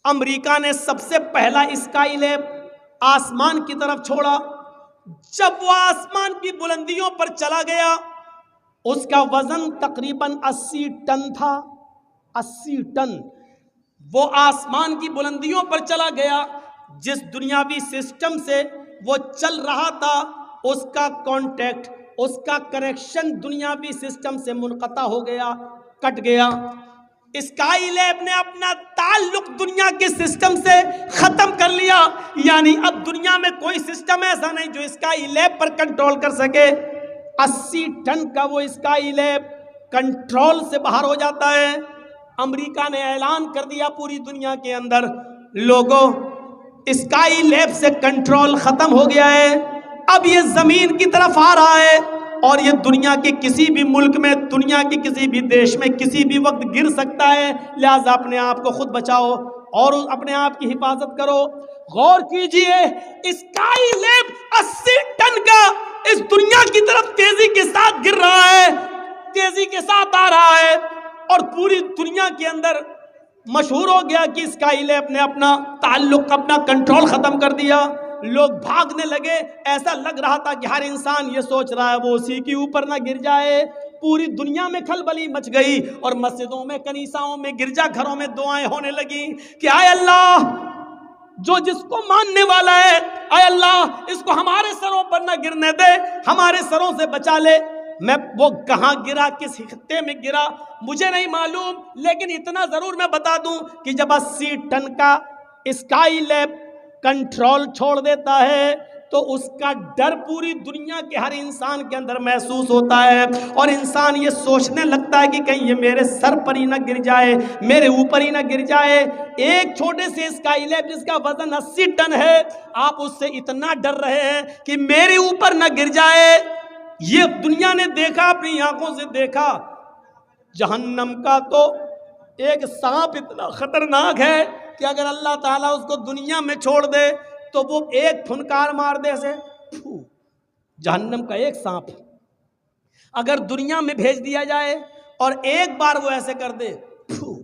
امریکہ نے سب سے پہلا اسکائی لیب آسمان کی طرف چھوڑا. جب وہ آسمان کی بلندیوں پر چلا گیا اس کا وزن تقریباً 80 ٹن تھا. 80 ٹن. وہ آسمان کی بلندیوں پر چلا گیا. جس دنیاوی سسٹم سے وہ چل رہا تھا اس کا کانٹیکٹ، اس کا کنیکشن دنیاوی سسٹم سے منقطع ہو گیا، کٹ گیا. اسکائی لیب نے اپنا تعلق دنیا کے سسٹم سے ختم کر لیا. یعنی اب دنیا میں کوئی سسٹم ایسا نہیں جو اسکائی لیب پر کنٹرول کر سکے. 80 ٹن کا وہ اسکائی لیب کنٹرول سے باہر ہو جاتا ہے. امریکہ نے اعلان کر دیا پوری دنیا کے اندر، لوگوں اسکائی لیب سے کنٹرول ختم ہو گیا ہے، اب یہ زمین کی طرف آ رہا ہے اور یہ دنیا کے کسی بھی ملک میں، دنیا کے کسی بھی دیش میں کسی بھی وقت گر سکتا ہے. لہٰذا اپنے آپ کو خود بچاؤ اور اپنے آپ کی حفاظت کرو. غور کیجئے، اسکائی لیب 80 ٹن کا اس دنیا کی طرف تیزی کے ساتھ گر رہا ہے، تیزی کے ساتھ آ رہا ہے اور پوری دنیا کے اندر مشہور ہو گیا کہ اسکائی لیب نے اپنا تعلق، اپنا کنٹرول ختم کر دیا. لوگ بھاگنے لگے. ایسا لگ رہا تھا کہ ہر انسان یہ سوچ رہا ہے وہ اسی کے اوپر نہ گر جائے. پوری دنیا میں کھلبلی مچ گئی اور مسجدوں میں، کنیساؤں میں، گرجا گھروں میں دعائیں ہونے لگیں کہ اے اللہ، جو جس کو ماننے والا ہے، اے اللہ اس کو ہمارے سروں پر نہ گرنے دے، ہمارے سروں سے بچا لے. وہ کہاں گرا، کس خطے میں گرا مجھے نہیں معلوم، لیکن اتنا ضرور میں بتا دوں کہ جب 80 ٹن کا اسکائی لیب کنٹرول چھوڑ دیتا ہے تو اس کا ڈر پوری دنیا کے ہر انسان کے اندر محسوس ہوتا ہے اور انسان یہ سوچنے لگتا ہے کہ کہیں یہ میرے سر پر ہی نہ گر جائے، میرے اوپر ہی نہ گر جائے. ایک چھوٹے سے اسکائی لیب جس کا وزن 80 ٹن ہے، آپ اس سے اتنا ڈر رہے ہیں کہ میرے اوپر نہ گر جائے. یہ دنیا نے دیکھا، اپنی آنکھوں سے دیکھا. جہنم کا تو ایک سانپ اتنا خطرناک ہے کہ اگر اللہ تعالیٰ اس کو دنیا میں چھوڑ دے تو وہ ایک پھنکار مار دے سے. جہنم کا ایک سانپ اگر دنیا میں بھیج دیا جائے اور ایک بار وہ ایسے کر دے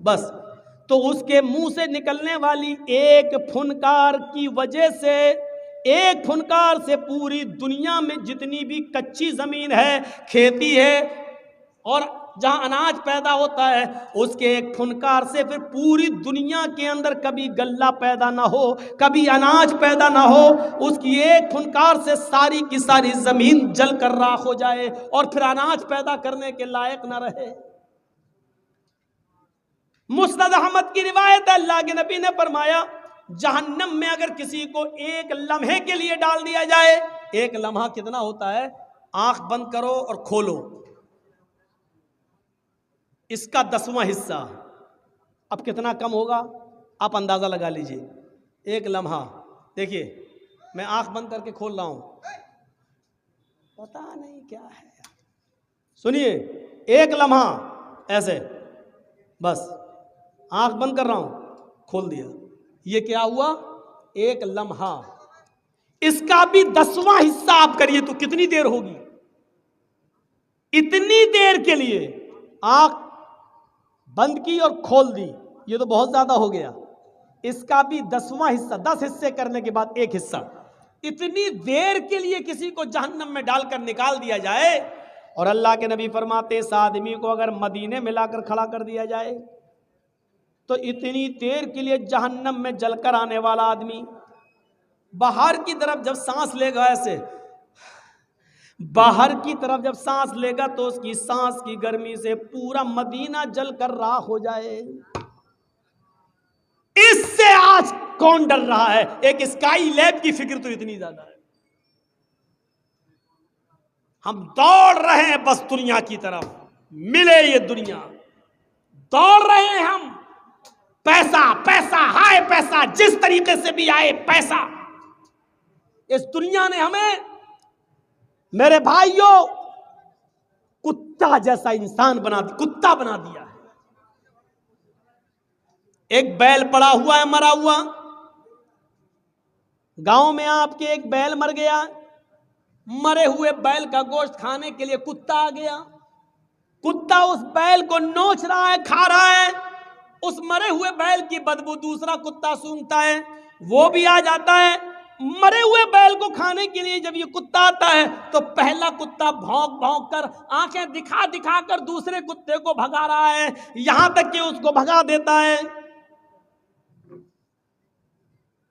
بس، تو اس کے منہ سے نکلنے والی ایک پھنکار کی وجہ سے، ایک پھنکار سے پوری دنیا میں جتنی بھی کچی زمین ہے، کھیتی ہے اور جہاں اناج پیدا ہوتا ہے، اس کے ایک پھنکار سے پھر پوری دنیا کے اندر کبھی غلہ پیدا نہ ہو، کبھی اناج پیدا نہ ہو. اس کی ایک پھنکار سے ساری کی ساری زمین جل کر راکھ ہو جائے اور پھر اناج پیدا کرنے کے لائق نہ رہے. مسند احمد کی روایت ہے، اللہ کے نبی نے فرمایا جہنم میں اگر کسی کو ایک لمحے کے لیے ڈال دیا جائے، ایک لمحہ کتنا ہوتا ہے؟ آنکھ بند کرو اور کھولو، اس کا 10واں حصہ. اب کتنا کم ہوگا آپ اندازہ لگا لیجئے. ایک لمحہ، دیکھیے میں آنکھ بند کر کے کھول رہا ہوں، پتا نہیں کیا ہے. سنیے، ایک لمحہ ایسے بس آنکھ بند کر رہا ہوں، کھول دیا. یہ کیا ہوا؟ ایک لمحہ. اس کا بھی 10واں حصہ آپ کریے تو کتنی دیر ہوگی؟ اتنی دیر کے لیے آنکھ بند کی اور کھول دی، یہ تو بہت زیادہ ہو گیا. اس کا بھی 10واں حصہ، 10 حصے کرنے کے بعد ایک حصہ. اتنی دیر کے لیے کسی کو جہنم میں ڈال کر نکال دیا جائے اور اللہ کے نبی فرماتے اس آدمی کو اگر مدینے میں لا کر کھڑا کر دیا جائے تو اتنی دیر کے لیے جہنم میں جل کر آنے والا آدمی باہر کی طرف جب سانس لے گا، ایسے باہر کی طرف جب سانس لے گا تو اس کی سانس کی گرمی سے پورا مدینہ جل کر راکھ ہو جائے. اس سے آج کون ڈر رہا ہے؟ ایک اسکائی لیب کی فکر تو اتنی زیادہ ہے. ہم دوڑ رہے ہیں بس دنیا کی طرف، ملے یہ دنیا، دوڑ رہے ہیں ہم. پیسہ پیسہ ہائے پیسہ، جس طریقے سے بھی آئے پیسہ. اس دنیا نے ہمیں میرے بھائیوں کتا جیسا انسان کتا بنا دیا ہے. ایک بیل پڑا ہوا ہے مرا ہوا، گاؤں میں آپ کے ایک بیل مر گیا، مرے ہوئے بیل کا گوشت کھانے کے لیے کتا آ گیا. کتا اس بیل کو نوچ رہا ہے، کھا رہا ہے. اس مرے ہوئے بیل کی بدبو دوسرا کتا سونگتا ہے، وہ بھی آ جاتا ہے۔ مرے ہوئے بیل کو کھانے کے لیے جب یہ کتا آتا ہے تو پہلا کتا بھونک بھونک کر آنکھیں دکھا دکھا کر دوسرے کتے کو بھگا رہا ہے، یہاں تک کہ اس کو بھگا دیتا ہے۔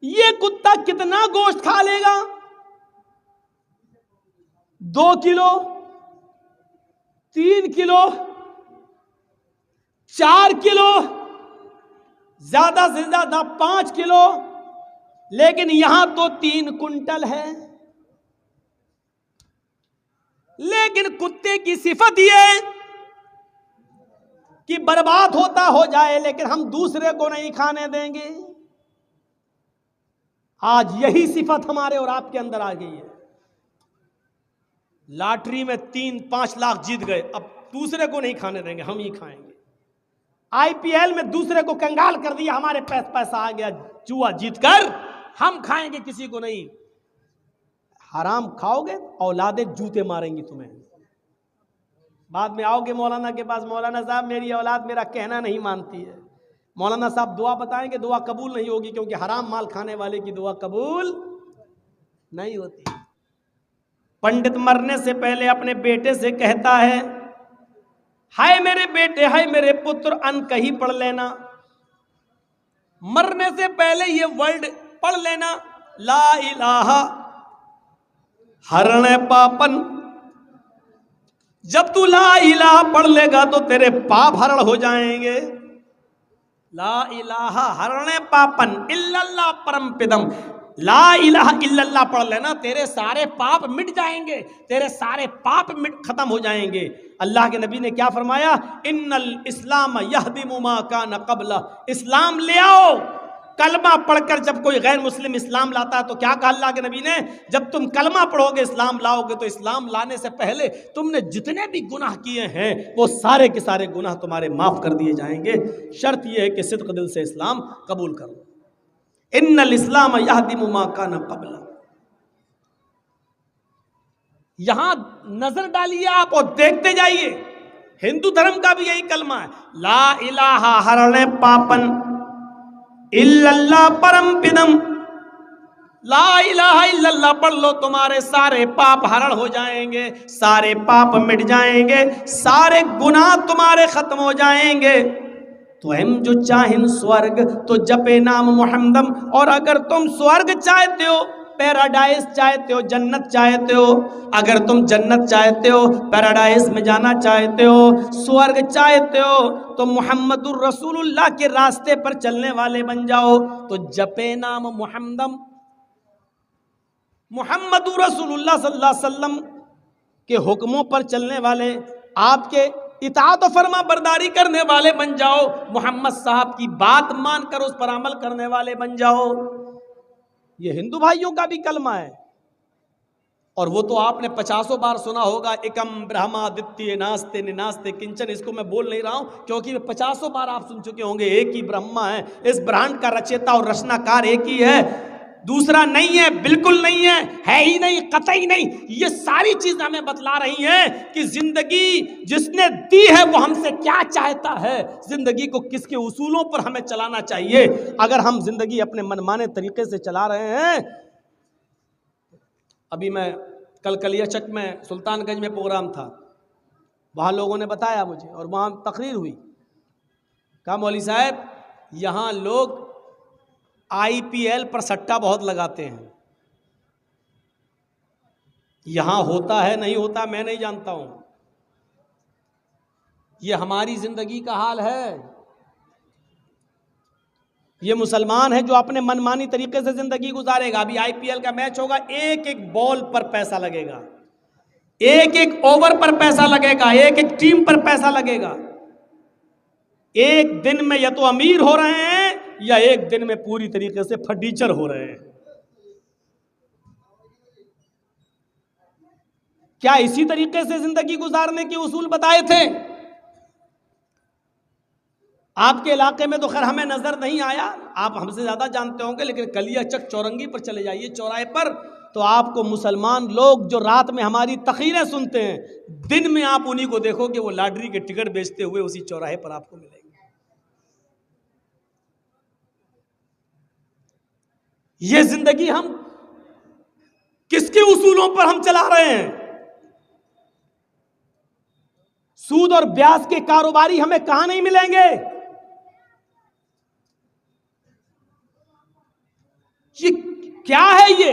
یہ کتا کتنا گوشت کھا لے گا؟ 2 کلو، 3 کلو، 4 کلو، زیادہ سے زیادہ 5 کلو، لیکن یہاں تو 3 کنٹل ہے۔ لیکن کتے کی صفت یہ ہے کہ برباد ہوتا ہو جائے لیکن ہم دوسرے کو نہیں کھانے دیں گے۔ آج یہی صفت ہمارے اور آپ کے اندر آ گئی ہے۔ لاٹری میں 3-5 لاکھ جیت گئے، اب دوسرے کو نہیں کھانے دیں گے، ہم ہی کھائیں گے۔ IPL میں دوسرے کو کنگال کر دیا، ہمارے پیسہ آ گیا جوا جیت کر، ہم کھائیں گے، کسی کو نہیں۔ حرام کھاؤ گے اولادیں جوتے ماریں گی تمہیں۔ بعد میں آؤ گے مولانا کے پاس، مولانا صاحب میری اولاد میرا کہنا نہیں مانتی ہے، مولانا صاحب دعا بتائیں گے، دعا قبول نہیں ہوگی کیونکہ حرام مال کھانے والے کی دعا قبول نہیں ہوتی۔ پنڈت مرنے سے پہلے اپنے بیٹے سے کہتا ہے، ہائے میرے بیٹے، ہائے میرے پتر، ان کہیں پڑھ لینا۔ مرنے سے پہلے یہ ورڈ پڑھ لینا، لا الہ ہرنے پاپن۔ جب تو لا الہ پڑھ لے گا تو تیرے پاپ ہرن ہو جائیں گے۔ لا الہ ہرنے پاپن الا اللہ پرم پدم۔ لا الہ الا اللہ پڑھ لینا، تیرے سارے پاپ مٹ جائیں گے، تیرے سارے پاپ ختم ہو جائیں گے۔ اللہ کے نبی نے کیا فرمایا؟ ان الاسلام یہدم ما کان قبلہ۔ اسلام لے آؤ۔ کلمہ پڑھ کر جب کوئی غیر مسلم اسلام لاتا ہے تو کیا کہا اللہ کے نبی نے؟ جب تم کلمہ پڑھو گے، اسلام لاؤ گے، تو اسلام لانے سے پہلے تم نے جتنے بھی گناہ کیے ہیں وہ سارے کے سارے گناہ تمہارے معاف کر دیے جائیں گے۔ شرط یہ ہے کہ صدق دل سے اسلام قبول کرو۔ ان الاسلام یہدم ما کان قبلہ۔ یہاں نظر ڈالیے آپ اور دیکھتے جائیے، ہندو دھرم کا بھی یہی کلمہ ہے، لا الہ ہرنے پاپن الا اللہ پرم پدم۔ لا الہ الا اللہ پڑھ لو، تمہارے سارے پاپ ہرن ہو جائیں گے، سارے پاپ مٹ جائیں گے، سارے گناہ تمہارے ختم ہو جائیں گے۔ تو ہم جو چاہن سورگ تو جپے نام محمدم۔ اور اگر تم سورگ چاہتے ہو، پیراڈائز چاہتے ہو، جنت چاہتے ہو، اگر تم جنت چاہتے ہو، پیراڈائز میں جانا چاہتے ہو، سورگ چاہتے ہو، تو محمد الرسول اللہ کے راستے پر چلنے والے بن جاؤ۔ تو جپے نام محمدم، محمد رسول اللہ صلی اللہ علیہ وسلم کے حکموں پر چلنے والے، آپ کے اطاعت و فرما برداری کرنے والے بن جاؤ، محمد صاحب کی بات مان کر اس پر عمل کرنے والے بن جاؤ۔ یہ ہندو بھائیوں کا بھی کلمہ ہے، اور وہ تو آپ نے 50 بار سنا ہوگا، ایکم برہمادتیہ ناستے نناستے کنچن۔ اس کو میں بول نہیں رہا ہوں کیونکہ 50 بار آپ سن چکے ہوں گے، ایک ہی برہما ہے، اس برہانڈ کا رچیتا اور رچنا کار ایک ہی ہے، دوسرا نہیں ہے، بالکل نہیں ہے ہی نہیں، قطعی نہیں۔ یہ ساری چیزیں ہمیں بتلا رہی ہیں کہ زندگی جس نے دی ہے وہ ہم سے کیا چاہتا ہے، زندگی کو کس کے اصولوں پر ہمیں چلانا چاہیے۔ اگر ہم زندگی اپنے منمانے طریقے سے چلا رہے ہیں، ابھی میں کل کلیہ چک میں سلطان گنج میں پروگرام تھا، وہاں لوگوں نے بتایا مجھے، اور وہاں تقریر ہوئی، کہا مولوی صاحب یہاں لوگ IPL پر سٹا بہت لگاتے ہیں، یہاں ہوتا ہے نہیں ہوتا میں نہیں جانتا ہوں، یہ ہماری زندگی کا حال ہے۔ یہ مسلمان ہے جو اپنے منمانی طریقے سے زندگی گزارے گا۔ ابھی IPL کا میچ ہوگا، ایک ایک بال پر پیسہ لگے گا، ایک ایک اوور پر پیسہ لگے گا، ایک ایک ٹیم پر پیسہ لگے گا۔ ایک دن میں یا تو امیر ہو رہے ہیں یا ایک دن میں پوری طریقے سے فرنیچر ہو رہے ہیں۔ کیا اسی طریقے سے زندگی گزارنے کے اصول بتائے تھے؟ آپ کے علاقے میں تو خیر ہمیں نظر نہیں آیا، آپ ہم سے زیادہ جانتے ہوں گے، لیکن کلیہ چک چورنگی پر چلے جائیے، چوراہے پر، تو آپ کو مسلمان لوگ جو رات میں ہماری تقریریں سنتے ہیں، دن میں آپ انہی کو دیکھو کہ وہ لاٹری کے ٹکٹ بیچتے ہوئے اسی چوراہے پر آپ کو ملیں گے۔ یہ زندگی ہم کس کے اصولوں پر ہم چلا رہے ہیں؟ سود اور بیاج کے کاروباری ہمیں کہاں نہیں ملیں گے؟ یہ کیا ہے؟ یہ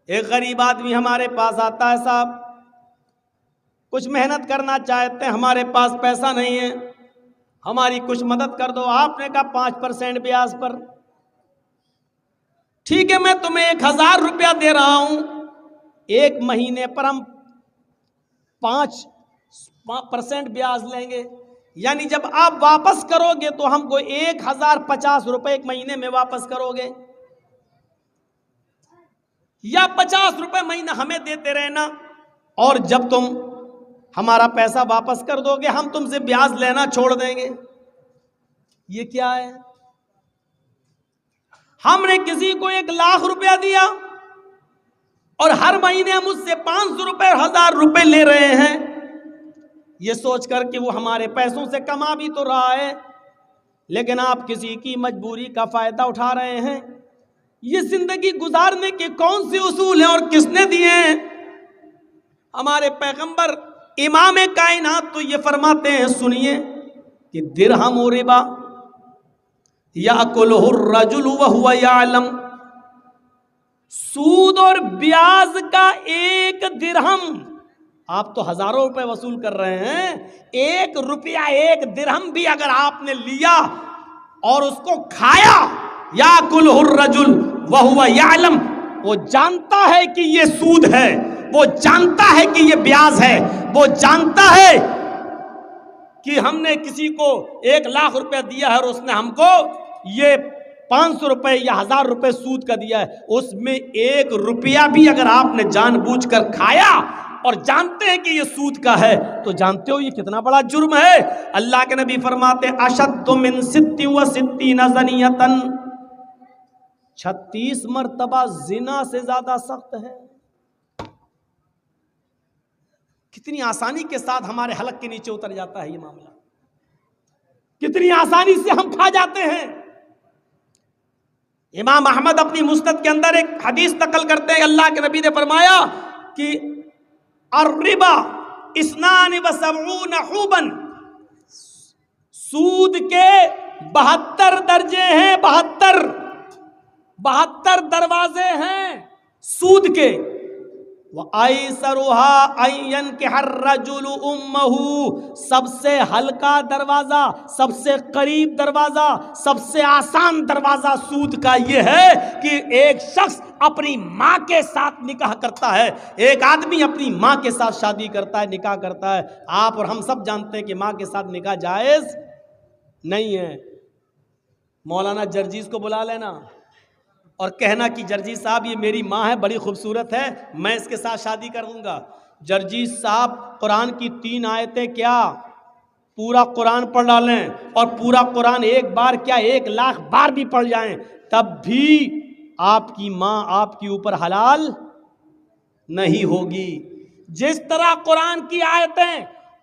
ایک غریب آدمی ہمارے پاس آتا ہے، صاحب کچھ محنت کرنا چاہتے ہیں، ہمارے پاس پیسہ نہیں ہے، ہماری کچھ مدد کر دو۔ آپ نے کہا 5% بیاج پر، ٹھیک ہے میں تمہیں 1000 روپیہ دے رہا ہوں، 1 مہینے پر ہم 5% بیاج لیں گے، یعنی جب آپ واپس کرو گے تو ہم کو 1050 روپے 1 مہینے میں واپس کرو گے، یا 50 روپے مہینہ ہمیں دیتے رہنا، اور جب تم ہمارا پیسہ واپس کر دو گے ہم تم سے بیاج لینا چھوڑ دیں گے۔ یہ کیا ہے؟ ہم نے کسی کو 1,00,000 روپیہ دیا اور ہر مہینے ہم اس سے 500 روپے اور 1000 روپے لے رہے ہیں، یہ سوچ کر کہ وہ ہمارے پیسوں سے کما بھی تو رہا ہے، لیکن آپ کسی کی مجبوری کا فائدہ اٹھا رہے ہیں۔ یہ زندگی گزارنے کے کون سے اصول ہیں اور کس نے دیے ہیں؟ ہمارے پیغمبر امام کائنات تو یہ فرماتے ہیں، سنیے کہ درہم و ربا یاکلہ الرجل وہو یعلم، سود اور بیاج کا 1 درہم، آپ تو ہزاروں روپے وصول کر رہے ہیں، 1 روپیہ 1 درہم بھی اگر آپ نے لیا اور اس کو کھایا، یاکلہ الرجل وہو یعلم، وہ جانتا ہے کہ یہ سود ہے، وہ جانتا ہے کہ یہ بیاج ہے، وہ جانتا ہے کہ ہم نے کسی کو 1,00,000 روپے دیا ہے اور اس نے ہم کو یہ 500 روپے یا 1000 روپے سود کا دیا ہے، اس میں 1 روپیہ بھی اگر آپ نے جان بوجھ کر کھایا اور جانتے ہیں کہ یہ سود کا ہے تو جانتے ہو یہ کتنا بڑا جرم ہے۔ اللہ کے نبی فرماتے اشد من 66 زنیۃ، 36 مرتبہ زنا سے زیادہ سخت ہے۔ کتنی آسانی کے ساتھ ہمارے حلق کے نیچے اتر جاتا ہے یہ معاملہ، کتنی آسانی سے ہم کھا جاتے ہیں۔ امام احمد اپنی مسند کے اندر ایک حدیث نقل کرتے ہیں، اللہ کے نبی نے فرمایا کہ الربا 72 حوبا، سود کے 72 درجے ہیں، 72 دروازے ہیں سود کے۔ وَأَيْسَرُهَا أَن يَنكِحَ الرَّجُلُ أُمَّهُ، سب سے ہلکا دروازہ، سب سے قریب دروازہ، سب سے آسان دروازہ سود کا یہ ہے کہ ایک شخص اپنی ماں کے ساتھ نکاح کرتا ہے، ایک آدمی اپنی ماں کے ساتھ شادی کرتا ہے، نکاح کرتا ہے۔ آپ اور ہم سب جانتے ہیں کہ ماں کے ساتھ نکاح جائز نہیں ہے۔ مولانا جرجیز کو بلا لینا اور کہنا کہ جرجیز صاحب یہ میری ماں ہے، بڑی خوبصورت ہے، میں اس کے ساتھ شادی کر دوں گا۔ جرجیز صاحب قرآن کی 3 آیتیں کیا پورا قرآن پڑھ ڈالیں، اور پورا قرآن ایک بار کیا 1,00,000 بار بھی پڑھ جائیں، تب بھی آپ کی ماں آپ کے اوپر حلال نہیں ہوگی۔ جس طرح قرآن کی آیتیں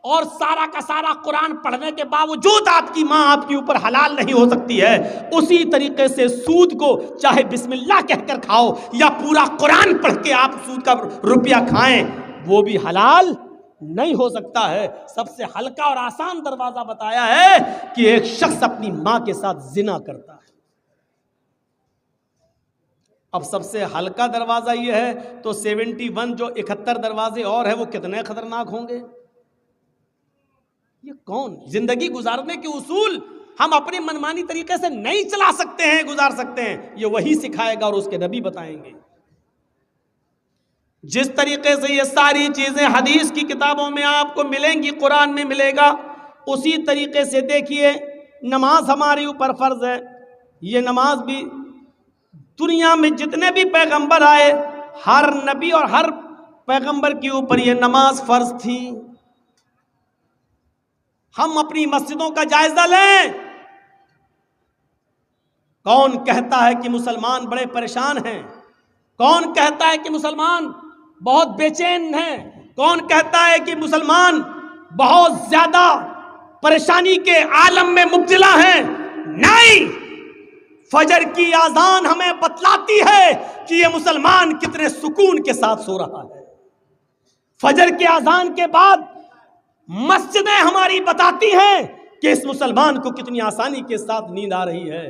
اور سارا کا سارا قرآن پڑھنے کے باوجود آپ کی ماں آپ کے اوپر حلال نہیں ہو سکتی ہے، اسی طریقے سے سود کو چاہے بسم اللہ کہہ کر کھاؤ یا پورا قرآن پڑھ کے آپ سود کا روپیہ کھائیں، وہ بھی حلال نہیں ہو سکتا ہے۔ سب سے ہلکا اور آسان دروازہ بتایا ہے کہ ایک شخص اپنی ماں کے ساتھ زنا کرتا ہے۔ اب سب سے ہلکا دروازہ یہ ہے تو 71 جو 71 دروازے اور ہیں وہ کتنے خطرناک ہوں گے۔ یہ کون زندگی گزارنے کے اصول ہم اپنی منمانی طریقے سے نہیں چلا سکتے ہیں، گزار سکتے ہیں، یہ وہی سکھائے گا اور اس کے نبی بتائیں گے۔ جس طریقے سے یہ ساری چیزیں حدیث کی کتابوں میں آپ کو ملیں گی، قرآن میں ملے گا، اسی طریقے سے دیکھیے نماز ہمارے اوپر فرض ہے۔ یہ نماز بھی دنیا میں جتنے بھی پیغمبر آئے، ہر نبی اور ہر پیغمبر کے اوپر یہ نماز فرض تھی۔ ہم اپنی مسجدوں کا جائزہ لیں، کون کہتا ہے کہ مسلمان بڑے پریشان ہیں؟ کون کہتا ہے کہ مسلمان بہت بے چین ہیں؟ کون کہتا ہے کہ مسلمان بہت زیادہ پریشانی کے عالم میں مبتلا ہیں؟ نہیں، فجر کی اذان ہمیں بتلاتی ہے کہ یہ مسلمان کتنے سکون کے ساتھ سو رہا ہے. فجر کی اذان کے بعد مسجدیں ہماری بتاتی ہیں کہ اس مسلمان کو کتنی آسانی کے ساتھ نیند آ رہی ہے.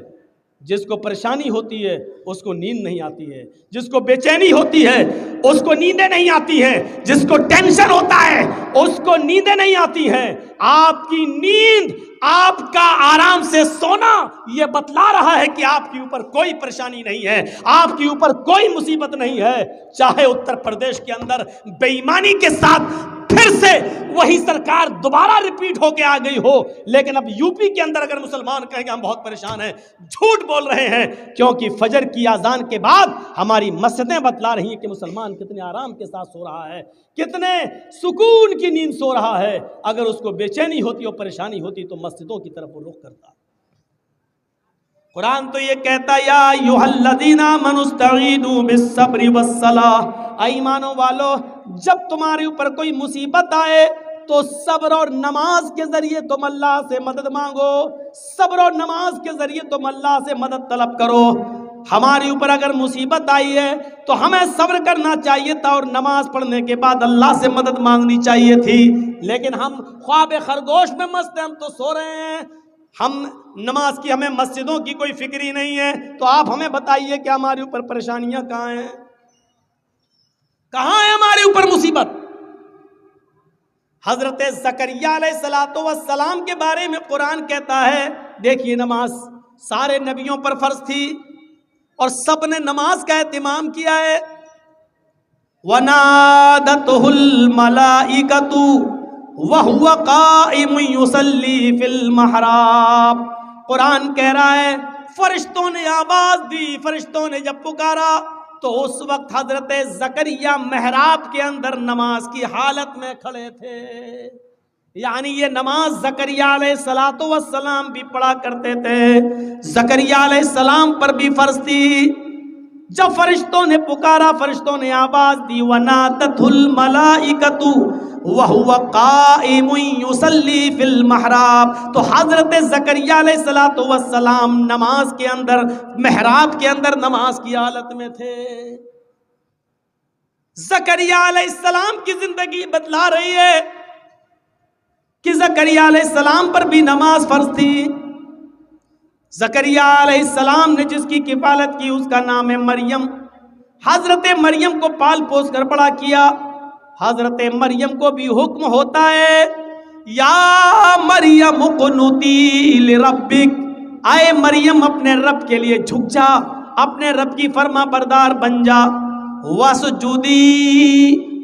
جس کو پریشانی ہوتی ہے اس کو نیند نہیں آتی ہے، جس کو بے چینی ہوتی ہے اس کو نیندیں نہیں آتی ہیں، جس کو ٹینشن ہوتا ہے اس کو نیندیں نہیں آتی ہیں. آپ کی نیند، آپ کا آرام سے سونا یہ بتلا رہا ہے کہ آپ کے اوپر کوئی پریشانی نہیں ہے، آپ کے اوپر کوئی مصیبت نہیں ہے. چاہے اتر پردیش کے اندر بے ایمانی کے ساتھ پھر سے وہی سرکار دوبارہ ریپیٹ ہو کے آ گئی ہو، لیکن اب یو پی کے اندر اگر مسلمان کہیں گے ہم بہت پریشان ہیں، جھوٹ بول رہے ہیں. کیونکہ فجر کی اذان کے بعد ہماری مسجدیں بتلا رہی ہیں کہ مسلمان کتنے آرام کے ساتھ سو رہا ہے، کتنے سکون کی نیند سو رہا ہے. اگر اس کو بے چینی ہوتی اور پریشانی ہوتی تو مسجدوں کی طرف وہ رخ کرتا. قرآن تو یہ کہتا یا ایھا الذین آمنوا استعینوا بالصبر والصلاۃ، ایمانو والو جب تمہارے اوپر کوئی مصیبت آئے تو صبر اور نماز کے ذریعے تم اللہ سے مدد مانگو، صبر اور نماز کے ذریعے تم اللہ سے مدد طلب کرو. ہمارے اوپر اگر مصیبت آئی ہے تو ہمیں صبر کرنا چاہیے تھا اور نماز پڑھنے کے بعد اللہ سے مدد مانگنی چاہیے تھی. لیکن ہم خواب خرگوش میں مست ہیں، ہم تو سو رہے ہیں، ہم نماز کی ہمیں مسجدوں کی کوئی فکر ہی نہیں ہے. تو آپ ہمیں بتائیے کہ ہمارے اوپر پریشانیاں کہاں ہیں، کہاں ہے ہمارے اوپر مصیبت. حضرت زکریا علیہ السلام کے بارے میں قرآن کہتا ہے، دیکھیے نماز سارے نبیوں پر فرض تھی اور سب نے نماز کا اہتمام کیا ہے. وَنَادَتْهُ الْمَلَائِكَةُ وَهُوَ قَائِمٌ يُصَلِّي فِي الْمِحْرَابِ. قرآن کہہ رہا ہے فرشتوں نے آواز دی، فرشتوں نے جب پکارا تو اس وقت حضرت زکریا محراب کے اندر نماز کی حالت میں کھڑے تھے. یعنی یہ نماز زکریا علیہ السلام بھی پڑھا کرتے تھے، زکریا علیہ السلام پر بھی فرض تھی. جب فرشتوں نے پکارا، فرشتوں نے آواز دی وَنَادَتْهُ الْمَلَائِكَةُ وَهُوَ قَائِمٌ يُصَلِّي فِي الْمِحْرَابِ، تو حضرت زکریا علیہ السلام نماز کے اندر، محراب کے اندر نماز کی حالت میں تھے. زکریا علیہ السلام کی زندگی بتلا رہی ہے کہ زکریا علیہ السلام پر بھی نماز فرض تھی. زکریا علیہ السلام نے جس کی کفالت کی اس کا نام ہے مریم. حضرت مریم کو پال پوس کر بڑا کیا. حضرت مریم کو بھی حکم ہوتا ہے یا مریم اقنتی لربک، آئے مریم اپنے رب کے لیے جھک جا، اپنے رب کی فرما بردار بن جا. وَسُجُودِي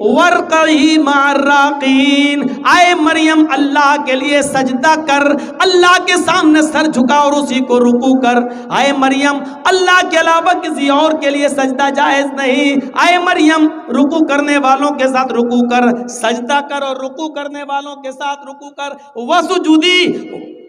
وَارْكَعِي مَعَ الرَّاكِعِينَ، آئے مریم اللہ کے لیے سجدہ کر، اللہ کے سامنے سر جھکا اور اسی کو رکوع کر. آئے مریم اللہ کے علاوہ کسی اور کے لیے سجدہ جائز نہیں. آئے مریم رکوع کرنے والوں کے ساتھ رکوع کر، سجدہ کر اور رکوع کرنے والوں کے ساتھ رکوع کر. وَسُجُودِي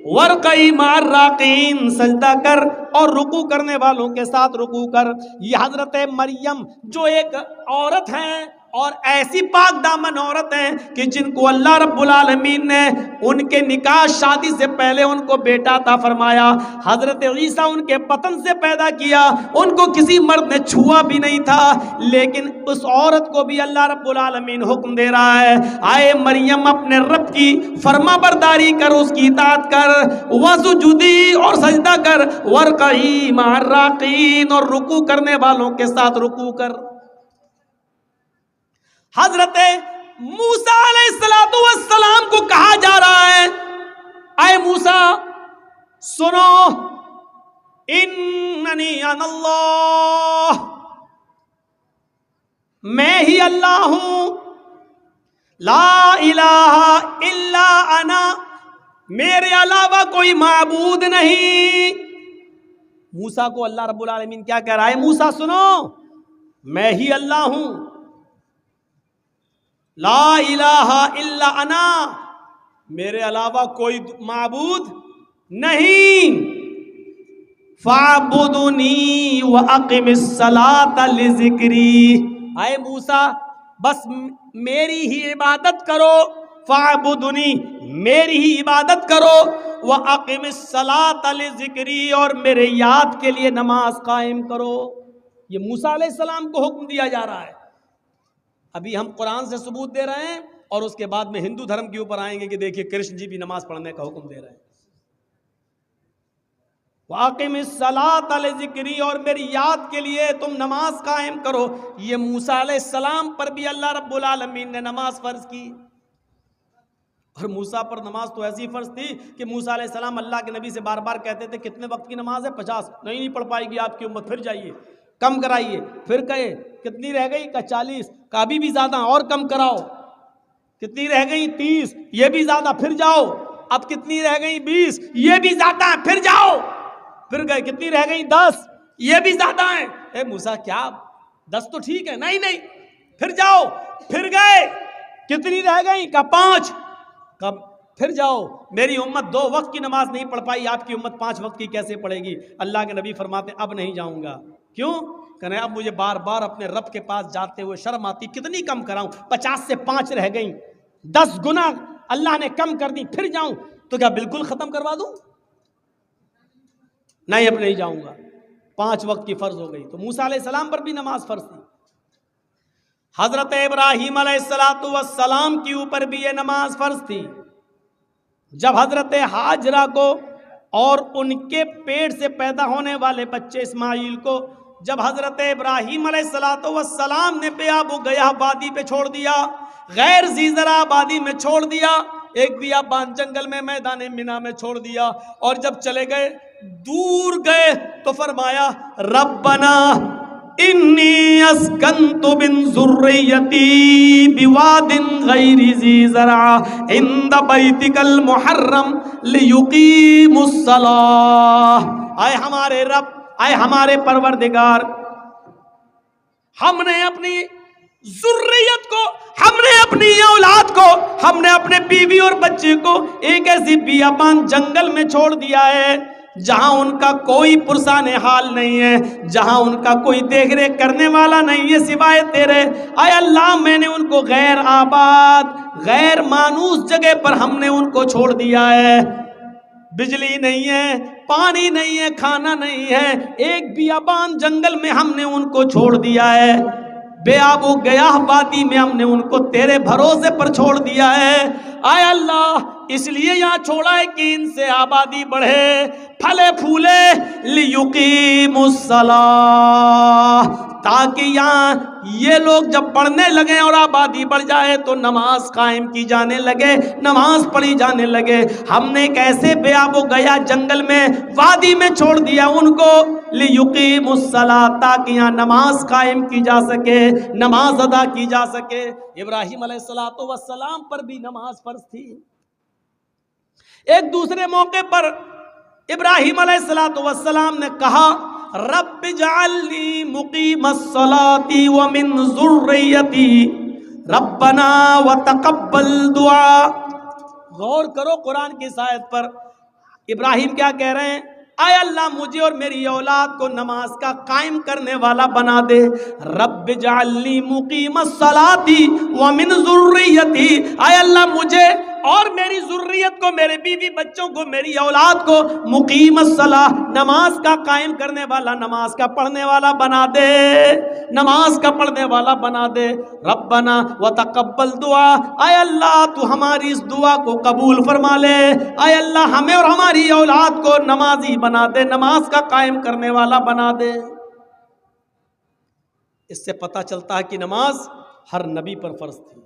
وَارْكَعِي مَعَ الرَّاكِعِينَ، سجدہ کر اور رکوع کرنے والوں کے ساتھ رکوع کر. یہ حضرت مریم جو ایک عورت ہیں اور ایسی پاک دامن عورت ہیں کہ جن کو اللہ رب العالمین نے ان کے نکاح شادی سے پہلے ان کو بیٹا عطا فرمایا. حضرت عیسیٰ ان کے بطن سے پیدا کیا، ان کو کسی مرد نے چھوا بھی نہیں تھا، لیکن اس عورت کو بھی اللہ رب العالمین حکم دے رہا ہے آئے مریم اپنے رب کی فرما برداری کر، اس کی اطاعت کر. وَسُجُودِي اور سجدہ کر، وَارْكَعِي مَعَ الرَّاكِعِينَ اور رکوع کرنے والوں کے ساتھ رکوع کر. حضرت موسیٰ علیہ السلام کو کہا جا رہا ہے اے موسیٰ سنو، اننی انا اللہ، میں ہی اللہ ہوں، لا الہ الا انا، میرے علاوہ کوئی معبود نہیں. موسیٰ کو اللہ رب العالمین کیا کہہ رہا ہے؟ موسیٰ سنو، میں ہی اللہ ہوں، لا الہ الا انا، میرے علاوہ کوئی معبود نہیں. فاعبدنی واقم الصلاۃ لذکری، اے موسیٰ بس میری ہی عبادت کرو. فاعبدنی، میری ہی عبادت کرو. وَأَقِمِ الصَّلَاةَ لِذِكْرِی، اور میرے یاد کے لیے نماز قائم کرو. یہ موسیٰ علیہ السلام کو حکم دیا جا رہا ہے. ابھی ہم قرآن سے ثبوت دے رہے ہیں اور اس کے بعد میں ہندو دھرم کے اوپر آئیں گے کہ دیکھیے کرشن جی بھی نماز پڑھنے کا حکم دے رہے ہیں. وَأَقِمِ الصَّلَاةَ لِذِكْرِی، اور میری یاد کے لیے تم نماز قائم کرو. یہ موسیٰ علیہ السلام پر بھی اللہ رب العالمین نے نماز فرض کی. اور موسیٰ پر نماز تو ایسی فرض تھی کہ موسیٰ علیہ السلام اللہ کے نبی سے بار بار کہتے تھے کتنے وقت کی نماز ہے؟ 50. نہیں پڑھ پائے گی آپ کی امت، پھر جائیے کم کرائیے. پھر کہے کتنی رہ گئی؟ کہ 40. کا بھی زیادہ، اور کم کراؤ. کتنی رہ گئی؟ 30. یہ بھی زیادہ، پھر جاؤ. اب کتنی رہ گئی؟ 20. یہ بھی زیادہ، پھر جاؤ. پھر گئے کتنی رہ گئی؟ 10. یہ بھی زیادہ ہیں. اے موسیٰ کیا 10 تو ٹھیک ہے. نہیں پھر جاؤ. پھر گئے کتنی رہ گئی؟ کہ 5. کب؟ پھر جاؤ. میری امت 2 وقت کی نماز نہیں پڑھ پائی، آپ کی امت 5 وقت کی کیسے پڑھے گی؟ اللہ کے نبی فرماتے اب نہیں جاؤں گا. کیوں؟ کہ اب مجھے بار بار اپنے رب کے پاس جاتے ہوئے شرم آتی. کتنی کم کراؤں؟ 50 سے 5 رہ گئیں، 10 گنا اللہ نے کم کر دی. پھر جاؤں تو کیا بالکل ختم کروا دوں؟ نہیں، اب نہیں جاؤں گا. 5 وقت کی فرض ہو گئی. تو موسیٰ علیہ السلام پر بھی نماز فرض تھی. حضرت ابراہیم علیہ السلام کے اوپر بھی یہ نماز فرض تھی. جب حضرت ہاجرہ کو اور ان کے پیٹ سے پیدا ہونے والے بچے اسماعیل کو جب حضرت ابراہیم علیہ السلام نے بیاب و گیاہ وادی پہ چھوڑ دیا، غیر ذی زرع آبادی میں چھوڑ دیا، ایک بیابان جنگل میں میدان منا میں چھوڑ دیا، اور جب چلے گئے دور گئے تو فرمایا ربنا انی اسکنت من ذریتی بواد غیر ذی زرع عند بیتک المحرم لیقیموا الصلاۃ. اے ہمارے رب، اے ہمارے پروردگار، ہم نے اپنی ذریت کو، ہم نے اپنی اولاد کو، ہم نے اپنے بیوی اور بچے کو ایک ایسی بیابان جنگل میں چھوڑ دیا ہے جہاں ان کا کوئی پرسان حال نہیں ہے، جہاں ان کا کوئی دیکھ ریکھ کرنے والا نہیں ہے سوائے تیرے. اے اللہ، میں نے ان کو غیر آباد، غیر مانوس جگہ پر ہم نے ان کو چھوڑ دیا ہے. بجلی نہیں ہے، پانی نہیں ہے، کھانا نہیں ہے، ایک بیابان جنگل میں ہم نے ان کو چھوڑ دیا ہے. بے آب و گیاہ وادی میں ہم نے ان کو تیرے بھروسے پر چھوڑ دیا ہے. اے اللہ، اس لیے یہاں چھوڑا ہے کہ ان سے آبادی بڑھے، پھلے پھولے، لیقیموا الصلاۃ، تاکہ یہاں یہ لوگ جب پڑھنے لگے اور آبادی بڑھ جائے تو نماز قائم کی جانے لگے، نماز پڑھی جانے لگے. ہم نے ایک ایسے بے آب و گیا جنگل میں، وادی میں چھوڑ دیا ان کو، لیقیموا الصلاۃ، تاکہ یہاں نماز قائم کی جا سکے، نماز ادا کی جا سکے. ابراہیم علیہ السلام پر بھی نماز فرض تھی. ایک دوسرے موقع پر ابراہیم علیہ السلام نے کہا رب اجعلنی مقیم الصلاۃ ومن ذریتی ربنا وتقبل دعا. غور کرو قرآن کی اس آیت پر. ابراہیم کیا کہہ رہے ہیں؟ اے اللہ، مجھے اور میری اولاد کو نماز کا قائم کرنے والا بنا دے. رب اجعلنی مقیم الصلاۃ ومن ذریتی، اے اللہ مجھے اور میری ذریت کو، میرے بیوی بچوں کو، میری اولاد کو مقیم الصلاۃ، نماز کا قائم کرنے والا، نماز کا پڑھنے والا بنا دے، نماز کا پڑھنے والا بنا دے. ربنا وتقبل دعا، اے اللہ تو ہماری اس دعا کو قبول فرما لے. اے اللہ ہمیں اور ہماری اولاد کو نمازی بنا دے، نماز کا قائم کرنے والا بنا دے. اس سے پتہ چلتا ہے کہ نماز ہر نبی پر فرض تھی.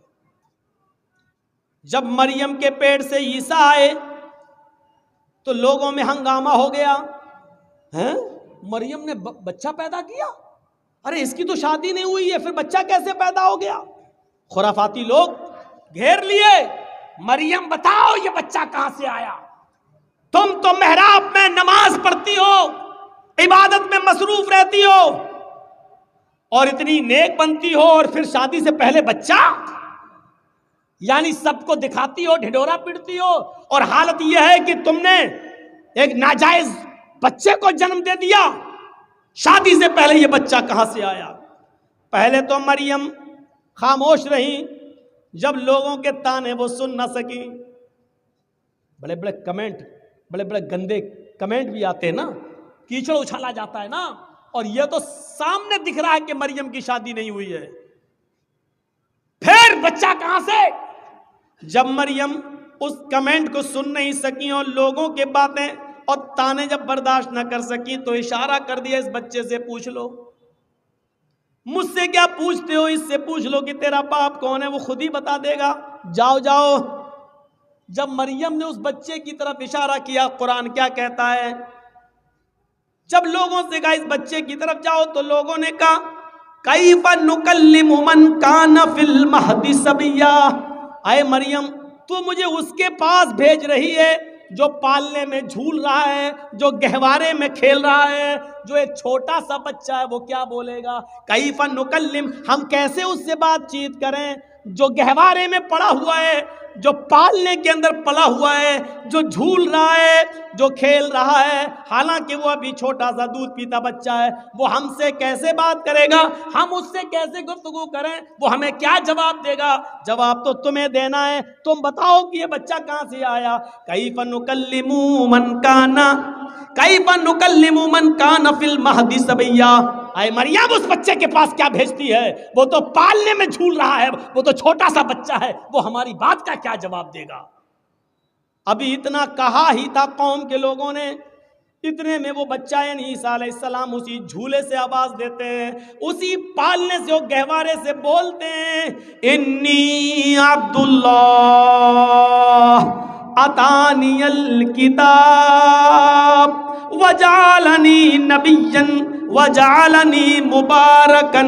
جب مریم کے پیٹ سے عیسیٰ آئے تو لوگوں میں ہنگامہ ہو گیا. مریم نے بچہ پیدا کیا؟ ارے اس کی تو شادی نہیں ہوئی ہے، پھر بچہ کیسے پیدا ہو گیا؟ خرافاتی لوگ گھیر لیے، مریم بتاؤ یہ بچہ کہاں سے آیا؟ تم تو محراب میں نماز پڑھتی ہو، عبادت میں مصروف رہتی ہو اور اتنی نیک بنتی ہو، اور پھر شادی سے پہلے بچہ؟ یعنی سب کو دکھاتی ہو، ڈھڈورا پڑتی ہو، اور حالت یہ ہے کہ تم نے ایک ناجائز بچے کو جنم دے دیا. شادی سے پہلے یہ بچہ کہاں سے آیا؟ پہلے تو مریم خاموش رہی، جب لوگوں کے تانے وہ سن نہ سکی، بڑے بڑے کمنٹ بڑے بڑے گندے کمنٹ بھی آتے ہیں نا, کیچڑ اچھالا جاتا ہے نا, اور یہ تو سامنے دکھ رہا ہے کہ مریم کی شادی نہیں ہوئی ہے. پھر بچہ کہاں سے؟ جب مریم اس کمنٹ کو سن نہیں سکی اور لوگوں کے باتیں اور تانے جب برداشت نہ کر سکی تو اشارہ کر دیا اس بچے سے پوچھ لو. مجھ سے کیا پوچھتے ہو, اس سے پوچھ لو کہ تیرا باپ کون ہے, وہ خود ہی بتا دے گا. جاؤ جاؤ. جب مریم نے اس بچے کی طرف اشارہ کیا, قرآن کیا کہتا ہے, جب لوگوں سے کہا اس بچے کی طرف جاؤ تو لوگوں نے کہا کیف نکلم من کان فی المہد صبیا. اے مریم, تو مجھے اس کے پاس بھیج رہی ہے جو پالنے میں جھول رہا ہے, جو گہوارے میں کھیل رہا ہے, جو ایک چھوٹا سا بچہ ہے, وہ کیا بولے گا؟ کیف نکلم, ہم کیسے اس سے بات چیت کریں جو گہوارے میں پڑا ہوا ہے, جو پالنے کے اندر پلا ہوا ہے, جو جھول رہا ہے, جو کھیل رہا ہے, حالانکہ وہ ابھی چھوٹا سا دودھ پیتا بچہ ہے. وہ ہم سے کیسے بات کرے گا؟ ہم اس سے کیسے گفتگو کریں؟ وہ ہمیں کیا جواب دے گا؟ جواب تو تمہیں دینا ہے. تم بتاؤ کہ یہ بچہ کہاں سے آیا. کیف نکلم من کان فی المہد صبیا. اے مریم, اس بچے کے پاس کیا بھیجتی ہے؟ وہ تو پالنے میں جھول رہا ہے, وہ تو چھوٹا سا بچہ ہے, وہ ہماری بات کا کیا جواب دے گا؟ ابھی اتنا کہا ہی تھا قوم کے لوگوں نے, اتنے میں وہ بچہ یعنی عیسیٰ علیہ السلام اسی جھولے سے آواز دیتے ہیں, اسی پالنے سے, وہ گہوارے سے بولتے ہیں, انی عبداللہ اتانی الکتاب وجعلنی نبیا وجعلنی مبارکا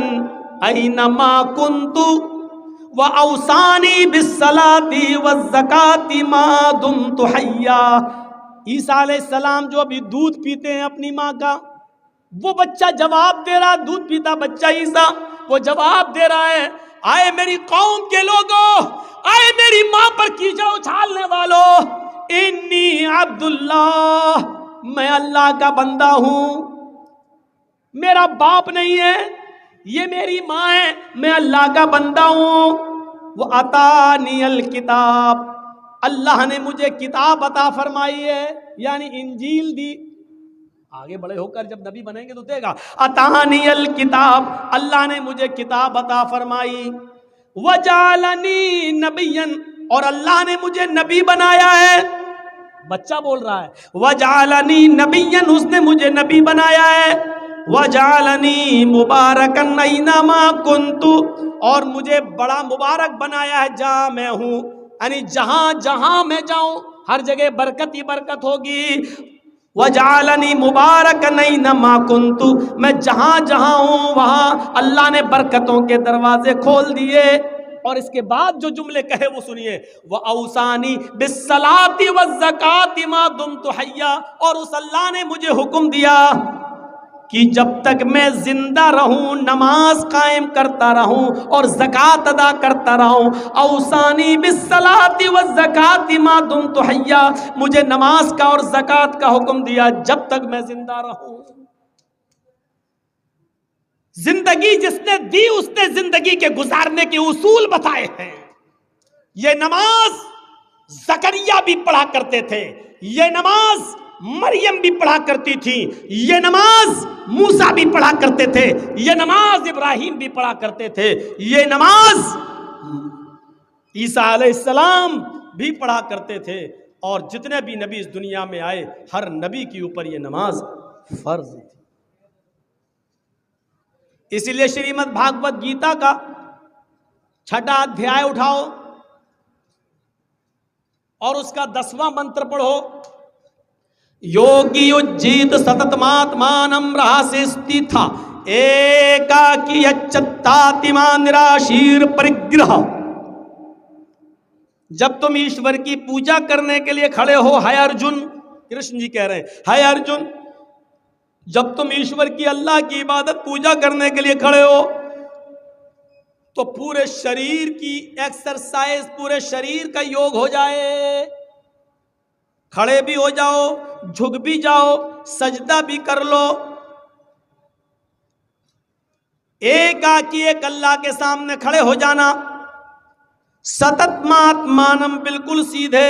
اینما کنت وَأَوْصَانِي بِالصَّلَاةِ وَالزَّكَاةِ مَا دُمْتُ حَيًّا. عیسیٰ علیہ السلام جو ابھی دودھ پیتے ہیں اپنی ماں کا, وہ بچہ جواب دے رہا, دودھ پیتا بچہ عیسیٰ, وہ جواب دے رہا ہے, آئے میری قوم کے لوگوں, آئے میری ماں پر کیچڑ اچھالنے والوں, انی عبداللہ, میں اللہ کا بندہ ہوں, میرا باپ نہیں ہے, یہ میری ماں ہے, میں اللہ کا بندہ ہوں. وہ عطانی الکتاب, اللہ نے مجھے کتاب عطا فرمائی ہے, یعنی انجیل دی. آگے بڑے ہو کر جب نبی بنیں گے تو دے گا. عطانی الکتاب, اللہ نے مجھے کتاب عطا فرمائی. وجعلنی نبیا, اور اللہ نے مجھے نبی بنایا ہے. بچہ بول رہا ہے, وجعلنی نبیا, اس نے مجھے نبی بنایا ہے. وجعلنی مبارکا اینما کنت, اور مجھے بڑا مبارک بنایا ہے جہاں میں ہوں, یعنی جہاں جہاں میں جاؤں ہر جگہ برکت ہی برکت ہوگی. وجعلنی مبارکا اینما کنت, میں جہاں جہاں ہوں وہاں اللہ نے برکتوں کے دروازے کھول دیے. اور اس کے بعد جو جملے کہے وہ سنیے, وَأَوْصَانِي بِالصَّلَاةِ وَالزَّكَاةِ مَا دُمْتُ حَيًّا, اور اس اللہ نے مجھے حکم دیا کہ جب تک میں زندہ رہوں نماز قائم کرتا رہوں اور زکوٰۃ ادا کرتا رہوں. اوصانی بالصلاۃ والزکوٰۃ ما دمت حیا, مجھے نماز کا اور زکوٰۃ کا حکم دیا جب تک میں زندہ رہوں. زندگی جس نے دی اس نے زندگی کے گزارنے کے اصول بتائے ہیں. یہ نماز زکریا بھی پڑھا کرتے تھے, یہ نماز مریم بھی پڑھا کرتی تھی, یہ نماز موسیٰ بھی پڑھا کرتے تھے, یہ نماز ابراہیم بھی پڑھا کرتے تھے, یہ نماز عیسیٰ علیہ السلام بھی پڑھا کرتے تھے, اور جتنے بھی نبی اس دنیا میں آئے ہر نبی کے اوپر یہ نماز فرض تھی. اسی لیے شریمد بھاگوت گیتا کا 6واں ادھیائے اٹھاؤ اور اس کا 10واں منتر پڑھو. یوگی اجیت ستتماتمانم رہاسیستی تھا ایکاکی اچتاتما نراشیر پرگرہ. جب تم ایشور کی پوجا کرنے کے لیے کھڑے ہو, ہے ارجن, کرشن جی کہہ رہے ہیں ہے ارجن, جب تم ایشور کی اللہ کی عبادت پوجا کرنے کے لیے کھڑے ہو تو پورے شریر کی ایکسرسائز, پورے شریر کا یوگ ہو جائے. کھڑے بھی ہو جاؤ, جھک بھی جاؤ, سجدہ بھی کر لو. ایک آکی ایک اللہ کے سامنے کھڑے ہو جانا. ستت ماتمانم, بالکل سیدھے.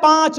5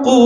qu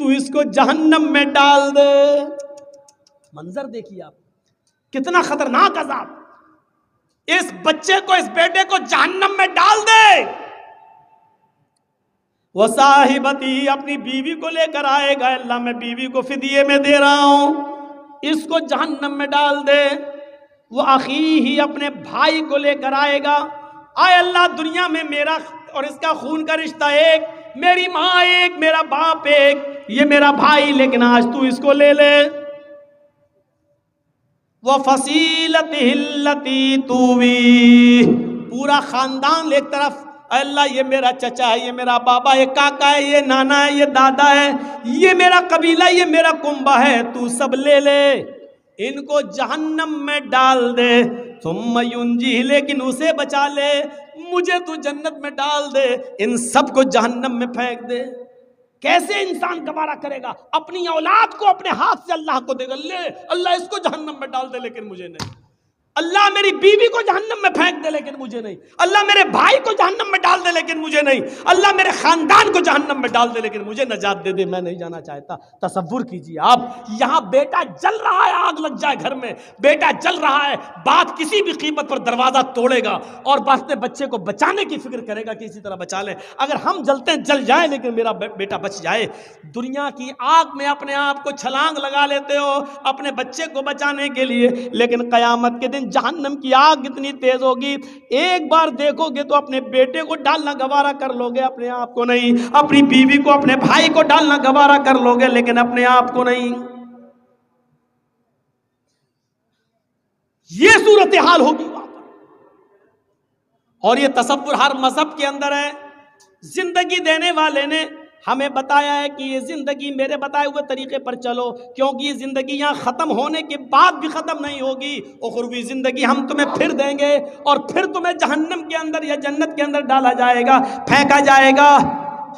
تو اس کو جہنم میں ڈال دے. منظر دیکھیے آپ، کتنا خطرناک عذاب. اس بچے کو، اس بیٹے کو جہنم میں ڈال دے. وہ صاحبتی، اپنی بیوی کو لے کر آئے گا، اللہ میں بیوی کو فدیے میں دے رہا ہوں، اس کو جہنم میں ڈال دے. وہ اخیہ، اپنے بھائی کو لے کر آئے گا، آئے اللہ دنیا میں میرا اور اس کا خون کا رشتہ ایک، میری ماں ایک، میرا باپ ایک، یہ میرا بھائی، لیکن آج تو اس کو لے لے. وَفَصِيلَتِهِ الَّتِي تُؤْوِيهِ، پورا خاندان ایک طرف، اے اللہ یہ میرا چچا ہے، یہ میرا بابا، یہ کاکا ہے، یہ نانا ہے، یہ دادا ہے، یہ میرا قبیلہ، یہ میرا کنبہ ہے، تو سب لے لے، ان کو جہنم میں ڈال دے. ثم ينجيه، لیکن اسے بچا لے، مجھے تو جنت میں ڈال دے، ان سب کو جہنم میں پھینک دے. کیسے انسان گوارا کرے گا؟ اپنی اولاد کو اپنے ہاتھ سے اللہ کو دے گا، لے اللہ اس کو جہنم میں ڈال دے لیکن مجھے نہیں. اللہ میری بیوی کو جہنم میں پھینک دے لیکن مجھے نہیں. اللہ میرے بھائی کو جہنم میں ڈال دے لیکن مجھے نہیں. اللہ میرے خاندان کو جہنم میں ڈال دے لیکن مجھے نجات دے دے، میں نہیں جانا چاہتا. تصور کیجئے آپ، یہاں بیٹا جل رہا ہے، آگ لگ جائے گھر میں، بیٹا جل رہا ہے، باپ کسی بھی قیمت پر دروازہ توڑے گا اور اپنے بچے کو بچانے کی فکر کرے گا کہ اسی طرح بچا لے. اگر ہم جلتے ہیں جل جائیں لیکن میرا بیٹا بچ جائے. دنیا کی آگ میں اپنے آپ کو چھلانگ لگا لیتے ہو اپنے بچے کو بچانے کے لیے، لیکن قیامت کے دن جہنم کی آگ اتنی تیز ہوگی، ایک بار دیکھو گے تو اپنے بیٹے کو ڈالنا گوارا کر لو گے، اپنے آپ کو نہیں. اپنی بیوی کو، اپنے بھائی کو ڈالنا گوارا کر لو گے لیکن اپنے آپ کو نہیں. یہ صورتحال ہوگی وہاں پر. اور یہ تصور ہر مذہب کے اندر ہے. زندگی دینے والے نے ہمیں بتایا ہے کہ یہ زندگی میرے بتائے ہوئے طریقے پر چلو، کیونکہ یہ زندگی یہاں ختم ہونے کے بعد بھی ختم نہیں ہوگی. اخروی زندگی ہم تمہیں پھر دیں گے اور پھر تمہیں جہنم کے اندر یا جنت کے اندر ڈالا جائے گا، پھینکا جائے گا.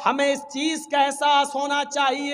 ہمیں اس چیز کا احساس ہونا چاہیے